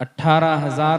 18,000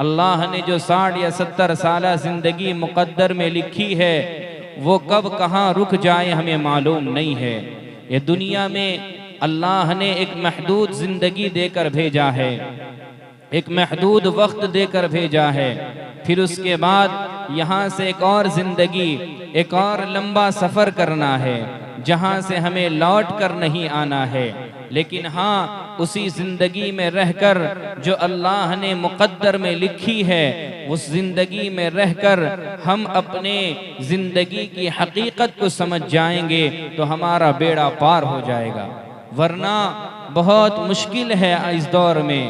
अल्लाह ने जो 60 या 70 साल ज़िंदगी मुक़द्दर में लिखी है वो कब कहाँ रुक जाए हमें मालूम नहीं है। ये दुनिया में अल्लाह ने एक महदूद ज़िंदगी देकर भेजा है, एक महदूद वक्त देकर भेजा है। फिर उसके बाद यहाँ से एक और ज़िंदगी, एक और लंबा सफ़र करना है जहाँ से हमें लौट कर नहीं आना है। लेकिन हाँ, उसी ज़िंदगी में रहकर जो अल्लाह ने मुक़द्दर में लिखी है उस ज़िंदगी में रहकर हम अपने ज़िंदगी की हकीकत को समझ जाएंगे तो हमारा बेड़ा पार हो जाएगा। वरना बहुत मुश्किल है इस दौर में,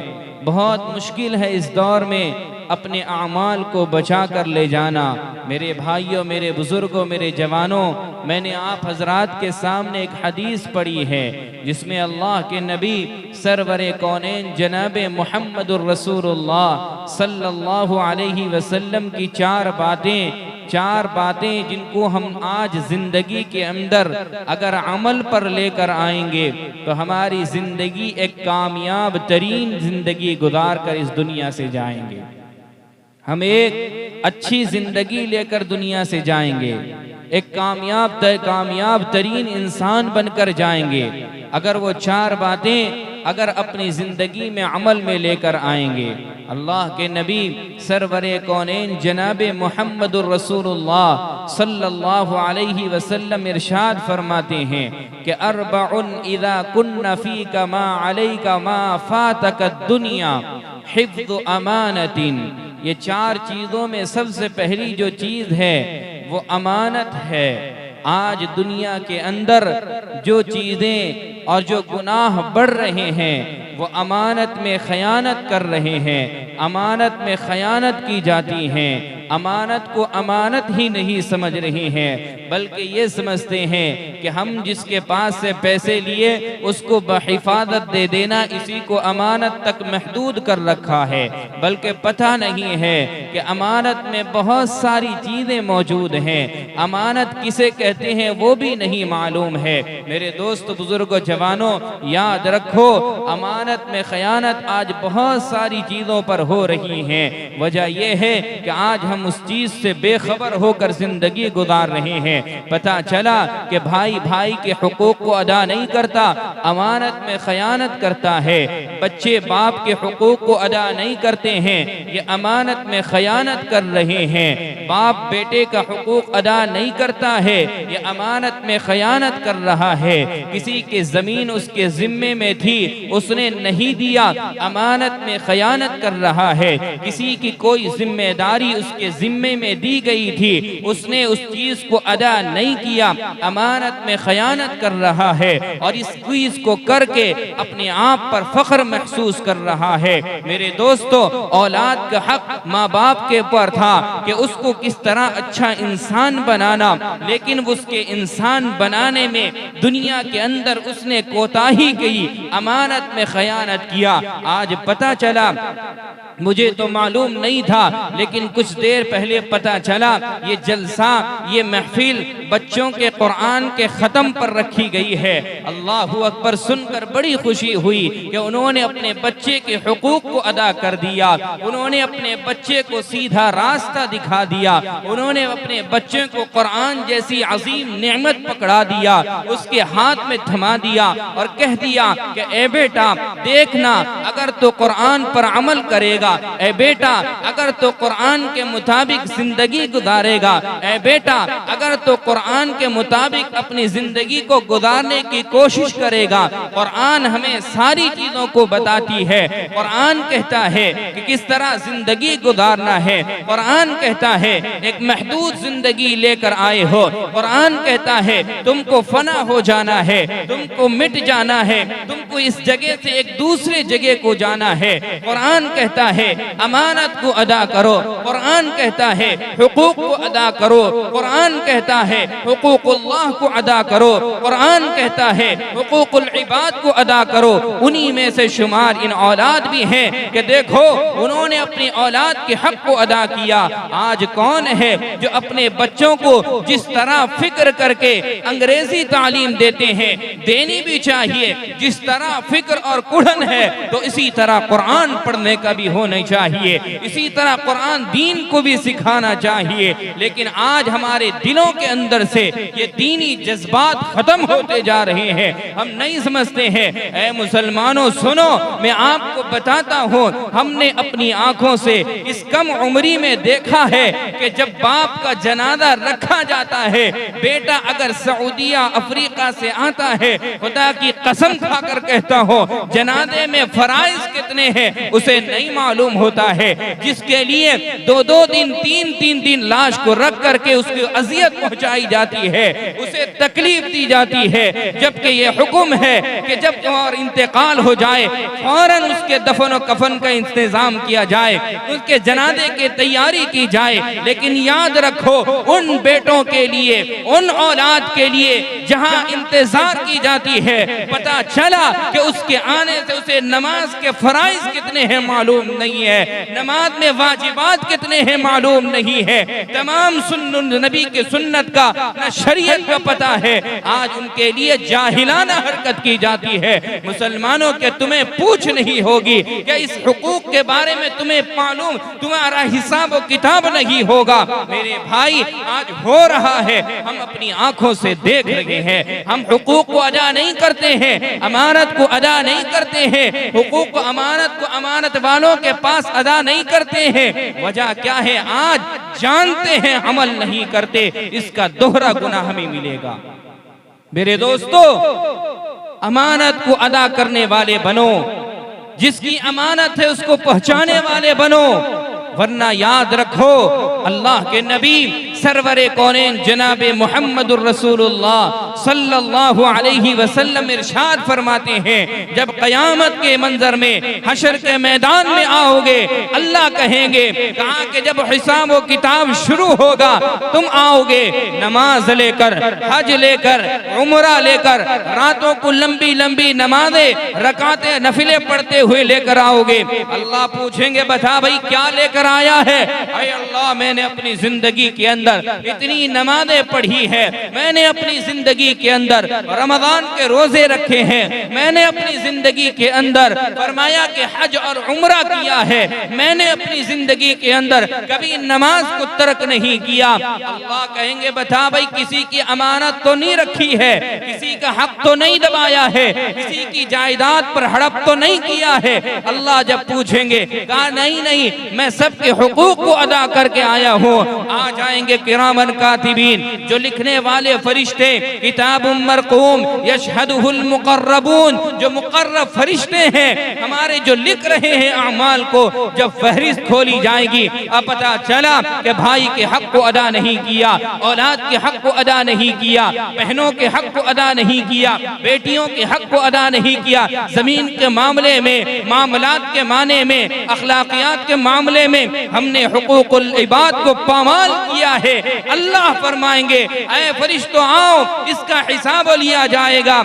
बहुत मुश्किल है इस दौर में अपने आमाल को बचा कर ले जाना। मेरे भाइयों, मेरे बुजुर्गों, मेरे जवानों, मैंने आप हजरात के सामने एक हदीस पढ़ी है जिसमें अल्लाह के नबी सरवरे कौनैन जनाब मुहम्मदुर रसूलुल्लाह सल्लल्लाहु अलैहि वसल्लम की चार बातें जिनको हम आज जिंदगी के अंदर अगर अमल पर लेकर आएंगे तो हमारी जिंदगी एक कामयाब तरीन जिंदगी गुजार कर इस दुनिया से जाएंगे। हम एक अच्छी जिंदगी लेकर दुनिया से जाएंगे, एक कामयाब तरीन इंसान बनकर जाएंगे अगर वो चार बातें अगर अपनी जिंदगी में अमल में लेकर आएंगे। अल्लाह के नबी सरवरे कौनैन जनाब मुहम्मदुर रसूलुल्लाह सल्लल्लाहु अलैहि वसल्लम इरशाद फरमाते हैं कि अर्बउन इज़ा कुन्ना फीका मा अलैका मा फातका दुनिया हिफ्ज़ु अमानतिन। ये चार चीज़ों में सबसे पहली जो चीज़ है वो अमानत है। आज दुनिया के अंदर जो चीज़ें और जो गुनाह बढ़ रहे हैं वो अमानत में खयानत कर रहे हैं, अमानत में खयानत की जाती हैं, अमानत को अमानत ही नहीं समझ रहे हैं बल्कि ये समझते हैं कि हम जिसके पास से पैसे लिए उसको बहिफाजत दे देना इसी को अमानत तक महदूद कर रखा है। बल्कि पता नहीं है कि अमानत में बहुत सारी चीज़ें मौजूद हैं, अमानत किसे कहते हैं वो भी नहीं मालूम है। मेरे दोस्त बुजुर्गों जवानों, याद रखो अमानत में खयानत आज बहुत सारी चीज़ों पर हो रही है। वजह यह है कि आज हम उस चीज से बेखबर होकर जिंदगी गुजार रहे हैं। पता चला कि भाई भाई के हुकूक को अदा नहीं करता, अमानत में खयानत करता है। बच्चे बाप के हुकूक को अदा नहीं करते हैं, ये अमानत में खयानत कर रहे हैं। बाप बेटे का हुकूक अदा नहीं करता है, ये अमानत में खयानत कर रहा है। किसी की जमीन उसके जिम्मे में थी उसने नहीं दिया, अमानत में खयानत कर रहा है। किसी की कोई जिम्मेदारी उसके जिम्मे में दी गई थी उसने उस चीज को अदा नहीं किया, अमानत में खयानत कर रहा है और इस चीज को करके अपने आप पर फख्र महसूस कर रहा है। मेरे दोस्तों, औलाद का हक माँ बाप के ऊपर था कि उसको किस तरह अच्छा इंसान बनाना, लेकिन उसके इंसान बनाने में दुनिया के अंदर उसने कोताही की, अमानत में खयानत किया। आज पता चला, मुझे तो मालूम नहीं था लेकिन कुछ देर पहले पता चला ये जलसा, ये महफिल बच्चों के कुरान के ख़त्म पर रखी गई है। अल्लाहु अकबर सुनकर बड़ी खुशी हुई कि उन्होंने अपने बच्चे के हुकूक को अदा कर दिया, उन्होंने अपने बच्चे को सीधा रास्ता दिखा दिया, उन्होंने अपने बच्चे को कुरान जैसी अजीम नेमत पकड़ा दिया, उसके हाथ में थमा दिया और कह दिया कि ए बेटा देखना, अगर तो कुरान पर अमल करेगा, ए बेटा अगर तो कुरान के मुताबिक जिंदगी गुजारेगा, ए बेटा अगर तो कुरान के मुताबिक अपनी जिंदगी को गुजारने की कोशिश करेगा। कुरान हमें सारी चीजों को बताती है। कुरान कहता है कि किस तरह जिंदगी गुजारना है। कुरान कहता है एक महदूद जिंदगी लेकर आए हो। कुरान कहता है तुमको फना हो जाना है, तुमको मिट जाना है, तुमको इस जगह से एक दूसरे जगह को जाना है। कुरान कहता है अमानत को अदा करो। कुरान कहता है हुकूक को अदा करो, कुरान कहता है हुकूकुल्लाह को अदा करो, कुरान कहता है हुकूकुल इबाद को अदा करो। उन्हीं में से शुमार इन औलाद भी हैं कि देखो उन्होंने अपनी औलाद के हक को अदा किया। आज कौन है जो अपने बच्चों को जिस तरह फिक्र करके अंग्रेजी तालीम देते हैं, देनी भी चाहिए, जिस तरह फिक्र और कुढ़न है तो इसी तरह कुरान पढ़ने का भी होना चाहिए, इसी तरह कुरान दीन को भी सिखाना चाहिए। लेकिन आज हमारे दिलों के अंदर से ये दीनी जज्बात खत्म होते जा रहे हैं। हम नहीं समझते हैं। ऐ मुसलमानों सुनो, मैं आपको बताता हूँ, हमने अपनी आंखों से इस कम उम्री में देखा है कि जब बाप का जनाजा रखा जाता है, बेटा अगर सऊदिया अफ्रीका से आता है, खुदा की कसम खाकर कहता हूँ जनाजे में फराइज कितने हैं उसे नहीं मालूम होता है। जिसके लिए 2-2 दिन 3-3 दिन लाश को रख करके उसकी अजियत पहुंचाई जाती है, उसे तकलीफ दी जाती है, जबकि ये हुक्म है कि जब और इंतकाल हो जाए फौरन उसके दफन और कफन का इंतजाम किया जाए, उसके जनाजे की तैयारी की जाए। लेकिन याद रखो उन बेटों के लिए, उन औलाद के लिए जहां इंतजार की जाती है, पता चला कि उसके आने से उसे नमाज के फराइज कितने हैं मालूम नहीं है, नमाज में वाजिबात कितने हैं मालूम नहीं है, तमाम नबी के सुन्नत का न शरीयत का पता है। आज उनके लिए जाहिलाना हरकत की जाती है। मुसलमानों के तुम्हें पूछ नहीं होगी क्या इस हुकूक के बारे में तुम्हें मालूम, तुम्हारा हिसाब व किताब नहीं होगा। मेरे भाई आज हो रहा है, हम अपनी आंखों से देख रहे हैं। हम हुकूक को अदा नहीं करते हैं, अमानत को अदा नहीं करते हैं, हुकूक को अमानत वालों के पास अदा नहीं करते हैं। वजह क्या है? आज जानते हैं अमल नहीं करते, इसका दोहरा गुनाह हमें मिलेगा। मेरे दोस्तों, अमानत को अदा करने वाले बनो, जिसकी अमानत है उसको पहुंचाने वाले बनो, वरना याद रखो अल्लाह के नबी सरवरे कौनैन जनाबे मुहम्मदुर रसूलुल्लाह सल्लल्लाहु अलैहि वसल्लम इरशाद फरमाते हैं, जब कयामत के मंजर में हशर के मैदान में आओगे, अल्लाह कहेंगे कहा कि जब हिसाब व किताब शुरू होगा तुम आओगे नमाज लेकर, हज लेकर, उम्रा लेकर, रातों को लंबी लंबी नमाजें रकाते नफिले पढ़ते हुए लेकर आओगे। अल्लाह पूछेंगे बता भाई क्या लेकर आया है? अरे अल्लाह मैंने अपनी जिंदगी के अंदर इतनी नमाजें पढ़ी है, मैंने अपनी जिंदगी के अंदर रमजान के रोजे रखे हैं, मैंने अपनी जिंदगी के अंदर फरमाया कि हज और उम्रा किया है, मैंने अपनी जिंदगी के अंदर कभी नमाज को तर्क नहीं किया। अल्लाह कहेंगे बता भाई किसी की अमानत तो नहीं रखी है, किसी का हक तो नहीं दबाया है, किसी की जायदाद पर हड़प तो नहीं किया है। अल्लाह जब पूछेंगे कहा नहीं नहीं मैं सबके हुकूक को अदा करके आया हूँ। आ जाएंगे किरामन कातिबीन, जो लिखने वाले फरिश्ते, किताबुम मरकूम यशहदुहुल मुकर्रबून, जो मुकर्रब फरिश्ते हैं हमारे जो लिख रहे हैं अमाल को, जब फहरिस्त खोली जाएगी अब पता चला कि भाई के हक को अदा नहीं किया, औलाद के हक को अदा नहीं किया, बहनों के हक को अदा नहीं किया, बेटियों के हक को अदा नहीं किया, जमीन के मामले में, मामलात के माने में, अखलाकियात के मामले में हमने हुकूकुल इबाद को पामाल किया है। अल्लाह फरमाएंगे ऐ फरिश्तों आओ, इसका हिसाब लिया जाएगा।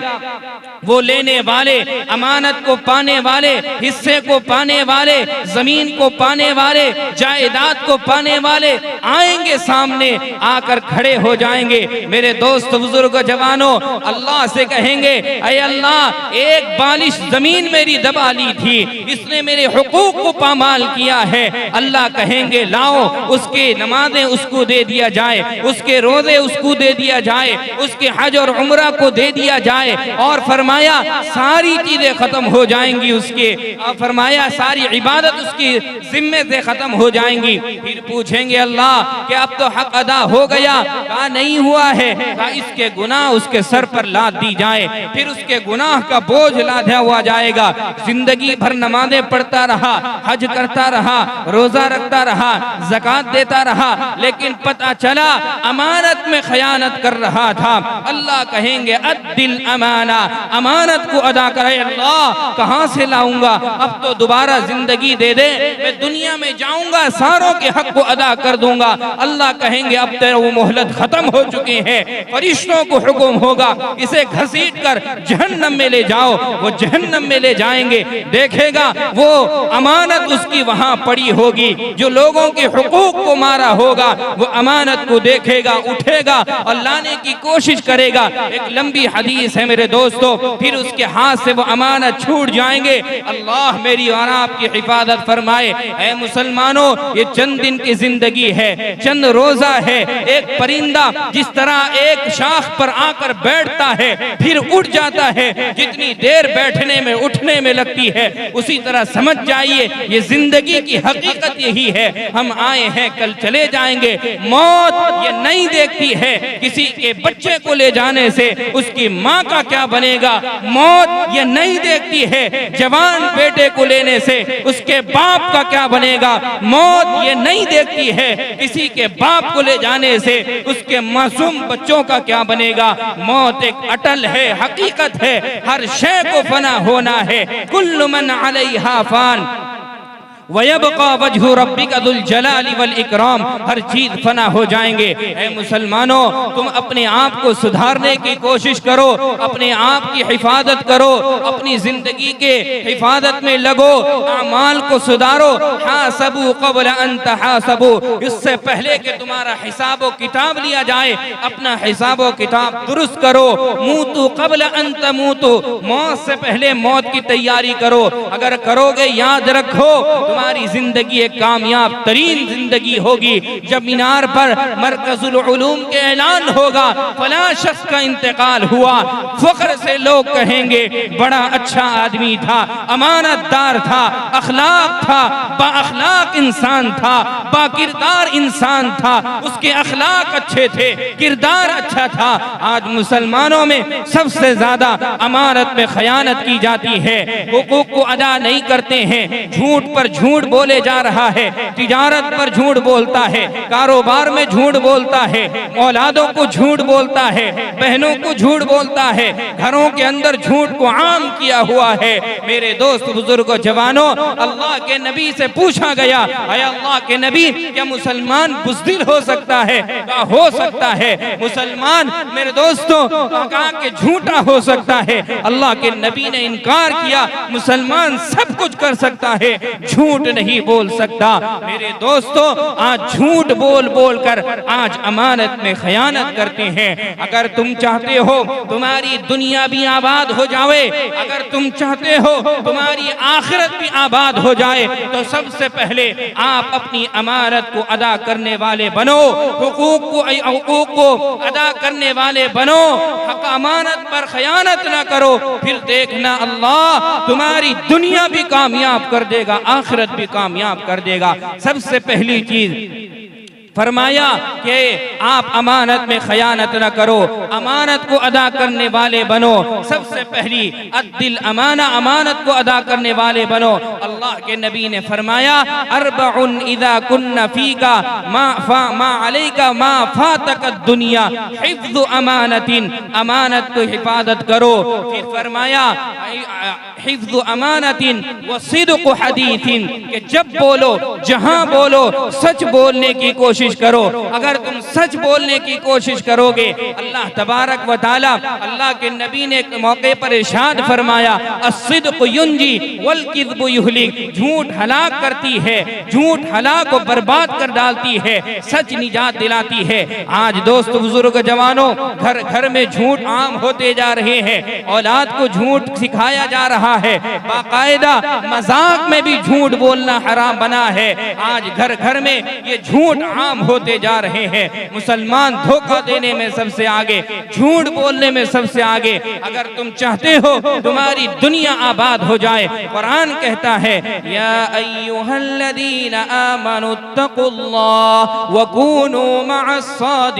वो लेने वाले, अमानत को पाने वाले, हिस्से को पाने वाले, जमीन को पाने वाले, जायदाद को पाने वाले आएंगे सामने, आकर खड़े हो जाएंगे। मेरे दोस्त बुजुर्ग जवानों, अल्लाह से कहेंगे ऐ अल्लाह एक बालिश जमीन मेरी दबा ली थी, इसने मेरे हुकूक को पामाल किया है। अल्लाह कहेंगे लाओ, उसके नमाजें उसको दे दिया जाए, उसके रोजे उसको दे दिया जाए, उसके हज और उम्रा को दे दिया जाए, और फरमाया सारी चीजें खत्म हो जाएंगी उसके, और फरमाया सारी इबादत उसकी जिम्मे से खत्म हो जाएंगी। फिर पूछेंगे अल्लाह कि अब तो हक अदा हो गया? कहा नहीं हुआ है। कहा इसके गुनाह उसके सर पर लाद दी जाए, फिर उसके गुनाह का बोझ लादा हुआ जाएगा। जिंदगी भर नमाजें पढ़ता रहा, हज करता रहा, रोजा रखता रहा, ज़कात देता रहा, लेकिन पता चला अमानत में खयानत कर रहा था। अल्लाह कहेंगे अद्दिल अमाना, अमानत को अदा करे। अल्लाह कहां से लाऊंगा, अब तो दोबारा जिंदगी दे दे, मैं दुनिया में जाऊंगा सारों के हक को अदा कर दूंगा। अल्लाह कहेंगे अब तेरा वो मोहलत खत्म हो चुकी है। फरिश्तों को हुक्म होगा इसे घसीट कर जहन्नम में ले जाओ। वो जहन्नम में ले जाएंगे, देखेगा वो अमानत उसकी वहां पड़ी होगी। जो लोगों के हुकूक को मारा होगा वो अमानत को देखेगा, उठेगा और लाने की कोशिश करेगा। एक लंबी हदीस है मेरे दोस्तों, फिर उसके हाथ से वो अमानत छूट जाएंगे। अल्लाह मेरी और आपकी हिफाजत फरमाए। ऐ मुसलमानों, ये चंद दिन की जिंदगी है, चंद रोजा है। एक परिंदा जिस तरह एक शाख पर आकर बैठता है फिर उठ जाता है, जितनी देर बैठने में उठने में लगती है, उसी तरह समझ जाइए ये जिंदगी की हकीकत यही है। हम आए हैं, कल चले जाएंगे। मौत ये नहीं देखती है किसी के बच्चे को ले जाने से उसकी माँ का क्या बनेगा। मौत ये नहीं देखती है जवान बेटे को लेने से उसके बाप का क्या बनेगा। मौत ये नहीं देखती है किसी के बाप को ले जाने से उसके मासूम बच्चों का क्या बनेगा। मौत एक अटल है, हकीकत है, हर शय को फना होना है। कुल्लु मन अलैहा फान वयबका वजहु रब्बिका दुल जलाली वल इकराम, हर चीज फना हो जाएंगे। ऐ मुसलमानों, तुम अपने आप को सुधारने की कोशिश करो, अपने आप की हिफाजत करो, अपनी जिंदगी के हिफाजत में लगो, अमाल को सुधारो। हासबू क़ब्ल अन तहासबू, इससे पहले कि तुम्हारा हिसाब किताब लिया जाए अपना हिसाब किताब दुरुस्त करो। मूतू क़ब्ल अन तमूतू, मौत से पहले मौत की तैयारी करो। अगर करोगे याद रखो तुम्हारी जिंदगी एक कामयाब तरीन जिंदगी होगी। जब मीनार पर मरकजुल उलूम के ऐलान होगा, फला शख्स का इंतकाल हुआ, फख्र से लोग कहेंगे बड़ा अच्छा आदमी था, अमानतदार था, अखलाक था, बाअखलाक इंसान था, बाकिरदार इंसान था, उसके अखलाक अच्छे थे, किरदार अच्छा था। आज मुसलमानों में सबसे ज्यादा अमानत में खयानत की जाती है, हुकूक को अदा नहीं करते हैं, झूठ पर झूठ बोले जा रहा है, तिजारत पर झूठ बोलता है, कारोबार में झूठ बोलता है, औलादों को झूठ बोलता है, बहनों को झूठ बोलता है, घरों के अंदर झूठ को आम किया हुआ है। मेरे दोस्त बुजुर्गों जवानों, अल्लाह के नबी से पूछा गया, अय अल्लाह के नबी क्या मुसलमान बुज़दिल हो सकता है? क्या हो सकता है? मुसलमान मेरे दोस्तों कहा कि झूठा हो सकता है। अल्लाह के नबी ने इनकार किया, मुसलमान सब कुछ कर सकता है, झूठ नहीं बोल सकता। मेरे दोस्तों आज झूठ बोल बोल कर आज अमानत में खयानत करते हैं। अगर तुम चाहते हो तुम्हारी दुनिया भी आबाद हो जाए, अगर तुम चाहते हो तुम्हारी आखिरत भी आबाद हो जाए, तो सबसे पहले आप अपनी अमानत को अदा करने वाले बनो, हुकूक को अदा करने वाले बनो, हक अमानत पर खयानत ना करो। फिर देखना अल्लाह तुम्हारी दुनिया भी कामयाब कर देगा, आखिरत भी कामयाब कर देगा। सबसे पहली चीज फरमाया कि आप अमानत में खयानत न करो, अमानत को अदा करने वाले बनो। सबसे पहली अद्दिल अमाना, अमानत को अदा करने वाले बनो। अल्लाह के नबी ने फरमाया अरबउन इदा कुन्ना फीका मा अलैका मा फातक दुनिया हिफ्ज़ु अमानतिन, अमानत को हिफाजत करो। फिर फरमाया हिफ्ज़ु अमानतिन व सिद्क़ हदीथिन, कि जब बोलो जहां बोलो सच बोलने की कोशिश करो। अगर तुम सच बोलने की कोशिश करोगे, अल्लाह तबारक व तआला, अल्लाह के नबी ने एक मौके पर इरशाद फरमाया अस्सिद्क़ु युंजी वल किज़्बु युहलिक, झूठ हलाक करती है, झूठ हलाक को बर्बाद कर डालती है, सच निजात दिलाती है। आज दोस्त बुजुर्ग जवानों, घर घर में झूठ आम होते जा रहे हैं, औलाद को झूठ सिखाया जा रहा है, बाकायदा मजाक में भी झूठ बोलना हराम बना है। आज घर घर में ये झूठ आम होते जा रहे हैं। मुसलमान धोखा देने में सबसे आगे, झूठ बोलने में सबसे आगे। अगर तुम चाहते हो तुम्हारी दुनिया आबाद हो जाए, कुरान कहता है या अय्युहल्लज़ीना आमनुत्तकुल्लाह व कूनू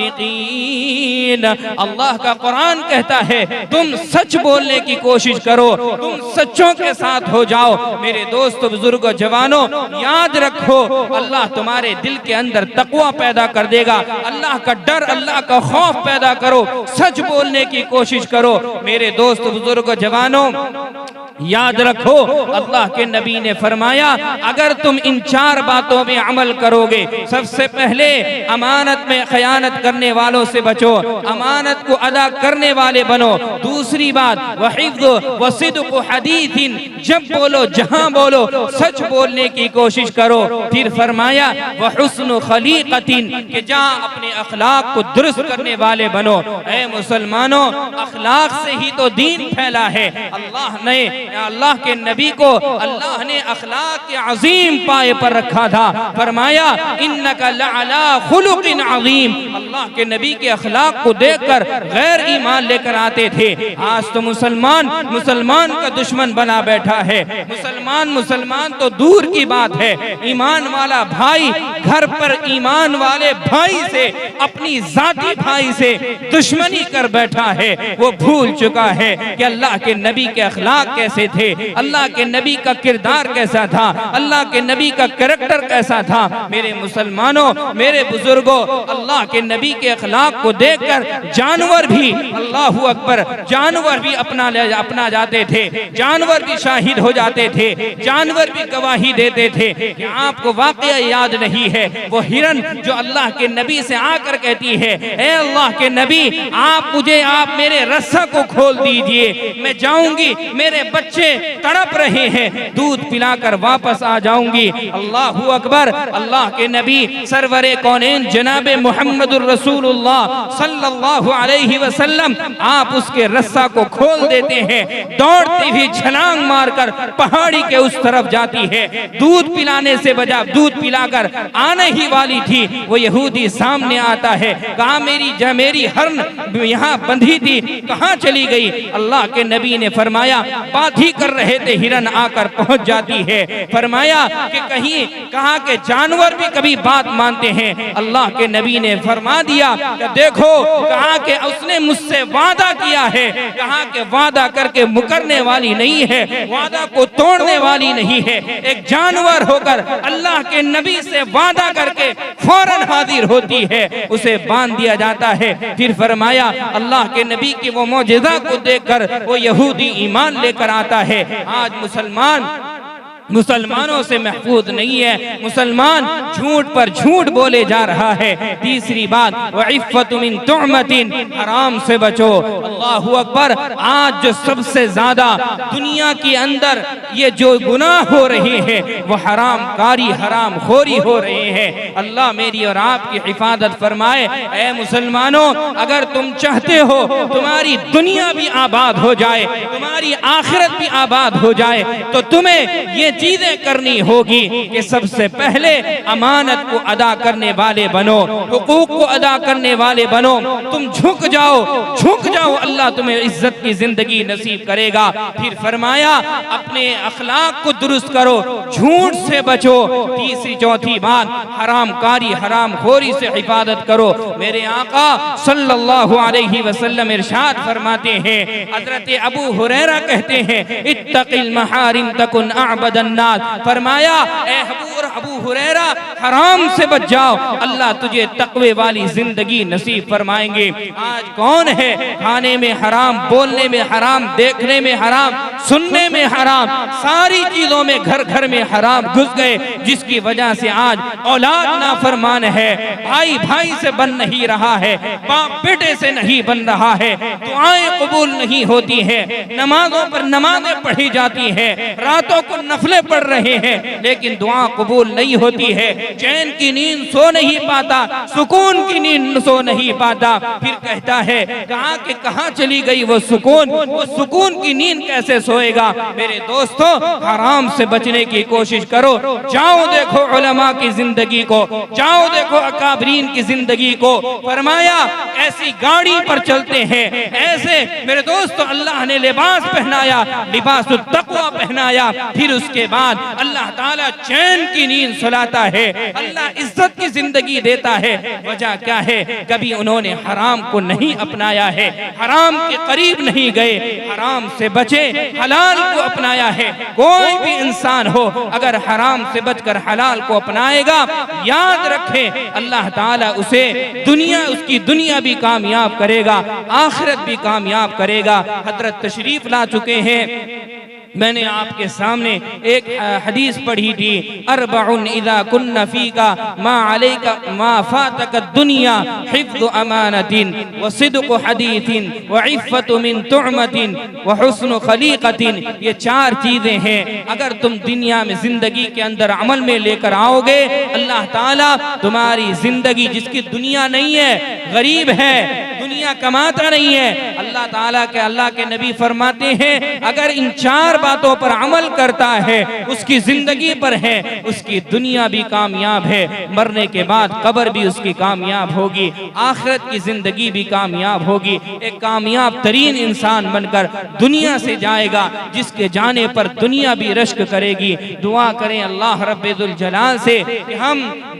मअस्सादिकीन, अल्लाह का कुरान कहता है तुम सच बोलने की कोशिश करो, तुम सच्चों के साथ हो जाओ। मेरे दोस्तों, बुजुर्गों, जवानों, याद रखो अल्लाह तुम्हारे दिल के अंदर तकवा पैदा कर देगा। अल्लाह का डर, अल्लाह का खौफ पैदा करो, सच बोलने की कोशिश करो। मेरे दोस्त, बुजुर्गों, जवानों, याद रखो अल्लाह के नबी ने फरमाया अगर तुम इन 4 बातों में अमल करोगे, सबसे पहले अमानत में खयानत करने वालों से बचो, अमानत को अदा करने वाले बनो। दूसरी बात वहिफ्ज़ व सिद्क़ हदीसिन, जब बोलो जहां बोलो सच बोलने की कोशिश करो। फिर फरमाया व हुस्न खलीक़तिन, कि जहां अपने अखलाक को दुरुस्त करने वाले बनो। ऐ मुसलमानों, अखलाक से ही तो दीन फैला है। अल्लाह के नबी को अल्लाह ने अखलाक के अजीम पाए पर रखा था। फरमाया इन्नका लअला खुलुकिन अजीम। अल्लाह के नबी के अखलाक को देखकर गैर ईमान लेकर आते थे। आज तो मुसलमान का दुश्मन बना बैठा है। मुसलमान तो दूर की बात है, ईमान वाला भाई घर पर ईमान वाले भाई से, अपनी जाती भाई से दुश्मनी कर बैठा है। वो भूल चुका है कि अल्लाह के नबी के अखलाक कैसे थे, अल्लाह के नबी का किरदार कैसा था, अल्लाह के नबी का कैरेक्टर कैसा था। मेरे मुसलमानों, मेरे बुजुर्गों, अल्लाह के नबी के अखलाक को देखकर जानवर भी, अल्लाहू अकबर, जानवर भी अपना जाते थे, जानवर भी शाहिद हो जाते थे, जानवर भी गवाही देते थे। कि आपको वाकया याद नहीं है वो हिरन जो अल्लाह के नबी से आकर कहती है, ए अल्लाह के नबी, आप मेरे रस्सा को खोल दीजिए, मैं जाऊंगी, मेरे बच्चे तड़प रहे हैं, दूध पिलाकर वापस आ जाऊंगी। अल्लाहू अकबर। अल्लाह के नबी सरवरे कौनैन जनाबे मुहम्मदुर रसूलुल्लाह सल्लल्लाहु अलैहि वसल्लम, आप उसके रस्सा को खोल देते हैं, दौड़ती हुई छलांग मारकर पहाड़ी के उस तरफ जाती है। दूध पिलाने से बजा, दूध पिलाकर आने ही वाली थी, वो यहूदी सामने आता है, कहा मेरी हरन यहाँ बंधी थी, कहाँ चली गई? अल्लाह के नबी ने फरमाया बात ही कर रहे थे, हिरन आकर पहुंच जाती है। फरमाया कि कहा कि जानवर भी कभी बात मानते हैं। अल्लाह के नबी ने फरमा दिया कि देखो, कहा कि उसने मुझसे वादा किया है, कहा कि वादा करके मुकरने वाली नहीं है, वादा को तोड़ने वाली नहीं है। एक जानवर होकर अल्लाह के नबी से वादा करके फौरन हाजिर होती है, उसे बांध दिया जाता है। फिर फरमाया अल्लाह के नबी की वो मौजिज़ा को देखकर वो यहूदी ईमान लेकर आता है। आज मुसलमानों से महफूज नहीं है, मुसलमान झूठ पर झूठ बोले जा रहा है। तीसरी बात वइफ़्फ़तु मिन तुअमतिन, हराम से बचो। अल्लाहू अकबर। आज जो सबसे ज्यादा दुनिया के अंदर ये जो गुनाह हो रहे हैं वो हराम कारी, हराम खोरी हो रहे हैं। अल्लाह मेरी और आपकी हिफाजत फरमाए। ऐ मुसलमानों, अगर तुम चाहते हो तुम्हारी दुनिया भी आबाद हो जाए, तुम्हारी आखिरत भी आबाद हो जाए, तो तुम्हें ये चीजें करनी होगी कि सबसे पहले अमानत को अदा करने वाले बनो, हुकूक को अदा करने वाले बनो। तुम झुक जाओ, अल्लाह तुम्हें इज्जत की जिंदगी नसीब करेगा। फिर फरमाया अपने अखलाक को दुरुस्त करो, झूठ से बचो। तीसरी चौथी बात हराम कारी, हराम खोरी से हिफाजत करो। मेरे आका सल्लल्लाहु अलैहि वसल्लम इरशाद फरमाते हैं, हजरत अबू हुरैरा कहते हैं, इत्तक़िल महारिम तकुन अअबदन नास। फरमाया ए अबू हुरैरा, हराम से बच जाओ, अल्लाह तुझे तकवे वाली जिंदगी नसीब फरमाएंगे। आज कौन है खाने में हराम, बोलने में हराम, देखने में हराम, सुनने में हराम, सारी चीजों में घर घर में हराम घुस गए, जिसकी वजह से आज औलाद नाफरमान है, भाई भाई से बन नहीं रहा है, बाप बेटे से नहीं बन रहा है, दुआएं कबूल नहीं होती है, नमाजों पर नमाजें पढ़ी जाती है, रातों को नफले पढ़ रहे हैं, लेकिन दुआ कबूल नहीं होती है, चैन की नींद सो नहीं पाता, सुकून की नींद सो नहीं पाता। फिर कहता है कहाँ चली गई वो सुकून की नींद कैसे सोएगा? मेरे दोस्तों, हराम से बचने की कोशिश करो। जाओ देखो उलमा की जिंदगी को, जाओ देखो अकाबरीन की जिंदगी को। फरमाया ऐसी गाड़ी पर चलते हैं, ऐसे मेरे दोस्तों अल्लाह ने लिबास पहनाया, लिबास तक़वा पहनाया, फिर उसके जिसके बाद अल्लाह ताला चैन की नींद सुलाता है, अल्लाह इज्जत की जिंदगी देता है। वजह क्या है? कभी उन्होंने हराम को नहीं अपनाया है, हराम के करीब नहीं गए, हराम से बचे, हलाल को अपनाया है। कोई भी इंसान हो अगर हराम से बचकर हलाल को अपनाएगा, याद रखे अल्लाह ताला उसे उसकी दुनिया भी कामयाब करेगा, आखिरत भी कामयाब करेगा। हजरत तशरीफ ला चुके हैं। मैंने आपके सामने एक हदीस पढ़ी थी, अरबउन इज़ा कुन्ना फीका मा अलैका मा फातक दुनिया हिफ्ज़ु अमानतिन व सिद्क़ु हदीथिन व इफ़्फ़तु मिन तुअमतिन व हुस्नु खलीक़तिन। ये 4 चीजें हैं, अगर तुम दुनिया में जिंदगी के अंदर अमल में लेकर आओगे, अल्लाह ताला तुम्हारी जिंदगी, जिसकी दुनिया नहीं है, गरीब है, दुनिया कमाता नहीं है, अल्लाह के नबी फरमाते हैं अगर इन 4 बातों पर अमल करता है, उसकी जिंदगी पर है, उसकी दुनिया भी कामयाब है, मरने के बाद कब्र भी उसकी कामयाब होगी, आखिरत की जिंदगी भी कामयाब होगी। एक कामयाब तरीन इंसान बनकर दुनिया से जाएगा, जिसके जाने पर दुनिया भी रश्क करेगी। दुआ करें अल्लाह रब्बुल जलाल से कि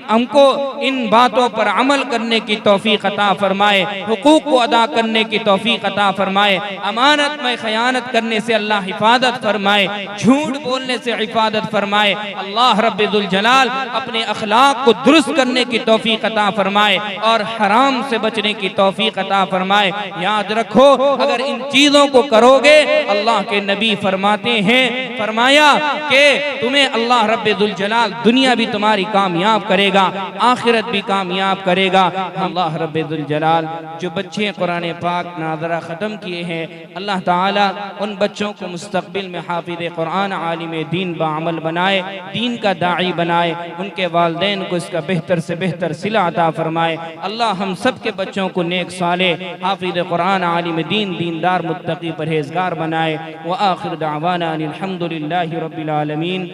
हमको इन बातों पर अमल करने की तौफीक अता फरमाए, हुकूक को अदा करने की तौफीक अता फरमाए, अमानत में खयानत करने से अल्लाह हिफाजत फरमाए, झूठ बोलने से हिफाजत फरमाए। अल्लाह रब्बुल जलाल अपने अखलाक को दुरुस्त करने की तौफीक अता फरमाए और हराम से बचने की तौफीक अता फरमाए। याद रखो अगर इन चीजों को करोगे, अल्लाह के नबी फरमाते हैं, फरमाया कि तुम्हें अल्लाह रब्बुल जलाल दुनिया भी तुम्हारी कामयाब करेगा, आखिरत भी कामयाब करेगा। अल्लाह रब्बुल जलाल जो बच्चे कुरान पाक नाज़रा ख़त्म किए हैं, अल्लाह ताला उन बच्चों को मुस्तक़बिल में हाफिज़ कुरान, आलिम दीन बाअमल बनाए, दीन का दाई बनाए, उनके वालिदैन को इसका बेहतर से बेहतर सिला अता फरमाए। अल्लाह हम सब के बच्चों को नेक साले, हाफिज़ कुरान, आलिम दीन, दीनदार, मुत्तकी, परहेज़गार बनाए। व आखिर दावाना अनिल हम्दुलिल्लाहि रब्बिल आलमीन।